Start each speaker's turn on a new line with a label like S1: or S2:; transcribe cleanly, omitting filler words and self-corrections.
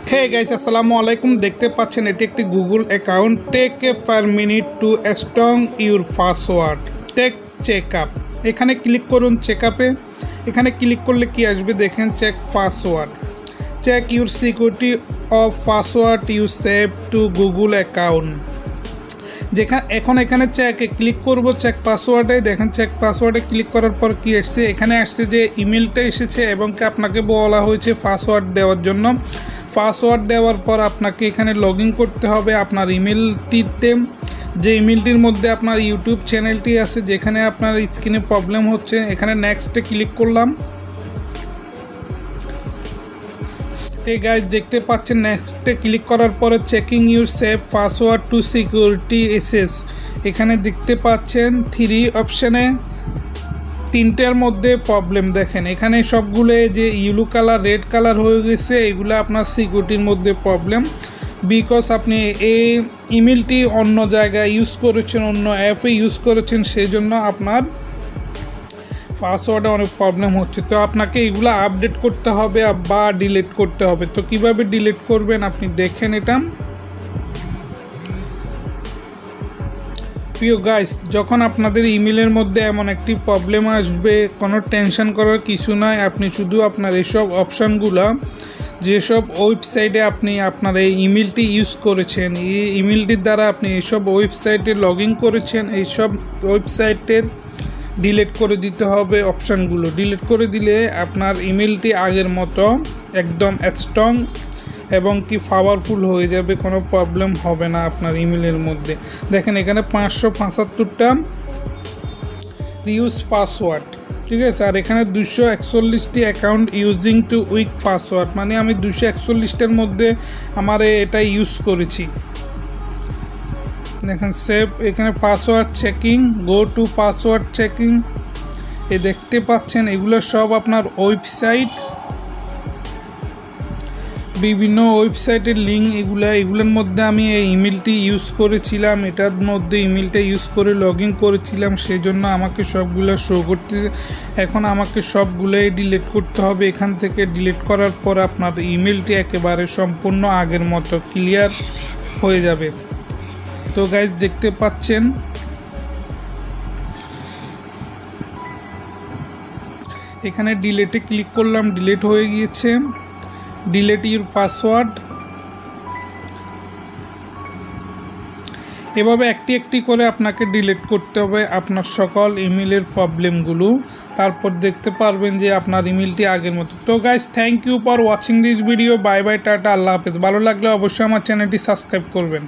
S1: Hey guys अस्सलामु आलैकुम। देखते पाচ্ছেন এটি একটি Google account. Take a per minute to strong your password take checkup. এখানে ক্লিক করুন চেকআপে। এখানে ক্লিক করলে কি আসবে দেখেন, check password, check your security of password you save to Google account. যেখানে এখন এখানে চেকে ক্লিক করব, চেক পাসওয়ার্ডে দেখেন, চেক পাসওয়ার্ডে ক্লিক করার পর কি আসছে, এখানে আসছে যে ইমেলটা এসেছে এবং কি আপনাকে বলা হয়েছে পাসওয়ার্ড দেওয়ার জন্য। পাসওয়ার্ড দেওয়ার পর আপনাকে এখানে লগ ইন করতে হবে আপনার ইমেলটিতে, যে ইমেলটির মধ্যে আপনার ইউটিউব চ্যানেলটি আছে, যেখানে আপনার স্ক্রিনে প্রবলেম হচ্ছে। এখানে নেক্সটে ক্লিক করলাম। এই গাইজ দেখতে পাচ্ছেন নেক্সটে ক্লিক করার পরে checking your save password two security SS. এখানে দেখতে পাচ্ছেন থ্রি অপশানে তিনটার মধ্যে প্রবলেম দেখেন। এখানে সবগুলো যে ইয়েলো কালার রেড কালার হয়ে গেছে, এগুলো আপনার সিকিউরিটির মধ্যে প্রবলেম। বিকজ আপনি এই ইমেলটি অন্য জায়গায় ইউজ করেছেন, অন্য অ্যাপে ইউজ করেছেন, সেই জন্য আপনার পাসওয়ার্ডে অনেক প্রবলেম হচ্ছে। তো আপনাকে এগুলো আপডেট করতে হবে বা ডিলিট করতে হবে। তো কিভাবে ডিলিট করবেন আপনি দেখেন এটা। প্রিয় গাইস, যখন আপনাদের ইমেলের মধ্যে এমন একটি প্রবলেম আসবে, কোনো টেনশন করার কিছু নয়। আপনি শুধু আপনার এসব অপশানগুলো, যেসব ওয়েবসাইটে আপনি আপনার এই ইমেলটি ইউজ করেছেন, এই ইমেলটির দ্বারা আপনি এইসব ওয়েবসাইটে লগ ইন করেছেন, এইসব ওয়েবসাইটের ডিলিট করে দিতে হবে। অপশানগুলো ডিলিট করে দিলে আপনার ইমেলটি আগের মতো একদম স্ট্রং এবং কি পাওয়ারফুল হয়ে যাবে, কোনো প্রবলেম হবে না আপনার ইমেলের মধ্যে। দেখেন এখানে 575টা রিউজ পাসওয়ার্ড, ঠিক আছে। আর এখানে 241টি account using too weak password, মানে আমি 241টার মধ্যে আমার এটা ইউজ করেছি। দেখেন সেভ, এখানে password checking, go to password checking. এ দেখতে পাচ্ছেন এগুলো সব আপনার ওয়েবসাইট, বিভিন্ন ওয়েবসাইটের লিঙ্ক। এগুলোর মধ্যে আমি এই ইমেলটি ইউজ করেছিলাম, এটার মধ্যে ইমেলটা ইউজ করে লগ ইন করেছিলাম, সেই জন্য আমাকে সবগুলো শো করতে। এখন আমাকে সবগুলোই ডিলিট করতে হবে। এখান থেকে ডিলিট করার পর আপনার ইমেলটি একেবারে সম্পূর্ণ আগের মতো ক্লিয়ার হয়ে যাবে। তো গাইজ দেখতে পাচ্ছেন এখানে ডিলিটে ক্লিক করলাম, ডিলিট হয়ে গিয়েছে। Delete your password. এভাবে একটি একটি করে আপনাকে ডিলিট করতে হবে আপনার সকল ইমেলের প্রবলেমগুলো। তারপর দেখতে পারবেন যে আপনার ইমেলটি আগের মতো। তো guys thank you for watching this video. Bye bye, টাটা, আল্লাহ হাফেজ। ভালো লাগলে অবশ্যই আমার চ্যানেলটি সাবস্ক্রাইব করবেন।